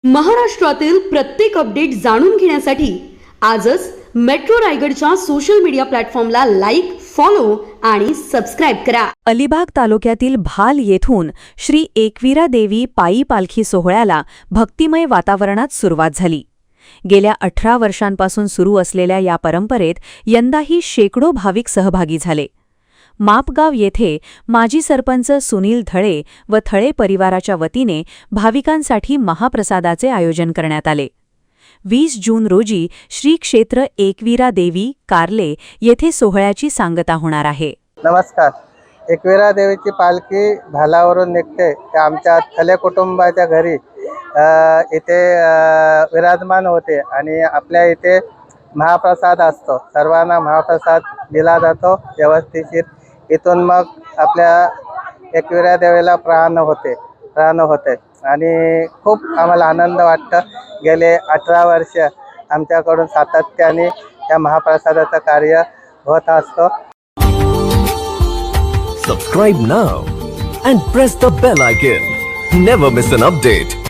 महाराष्ट्रातील प्रत्येक अपडेट जाणून घेण्यासाठी आजच मेट्रो रायगडच्या सोशल मीडिया प्लॅटफॉर्मला लाईक, फॉलो आणि सबस्क्राईब करा. अलिबाग तालुक्यातील भाल येथून श्री एकवीरा देवी पायी पालखी सोहळ्याला भक्तिमय वातावरणात सुरुवात झाली. गेल्या 18 वर्षांपासून सुरू असलेल्या या परंपरेत यंदाही शेकडो भाविक सहभागी झाले. मापगाव येथे माजी सरपंच सुनील थळे व थळे परिवाराच्या वतीने भाविकांसाठी महाप्रसादाचे आयोजन करण्यात आले. 20 जून रोजी श्री क्षेत्र एकवीरा देवी कार्ले येथे सोहळ्याची सांगता होणार आहे. नमस्कार. एकवीरा देवीची पालखी भालावरून निघते ते आमच्या थले कुटुंबाच्या घरी इथे विराजमान होते आणि आपल्या इथे महाप्रसाद असतो. सर्वांना महाप्रसाद दिला जातो व्यवस्थित. इथून मग आपल्या एकवीरा देवीला प्राण होते आणि खूप आम्हाला आनंद वाटतं. गेले 18 वर्ष आमच्याकडून सातत्याने या महाप्रसादाचं कार्य होत असतो. Subscribe now and press the bell icon. Never miss an update.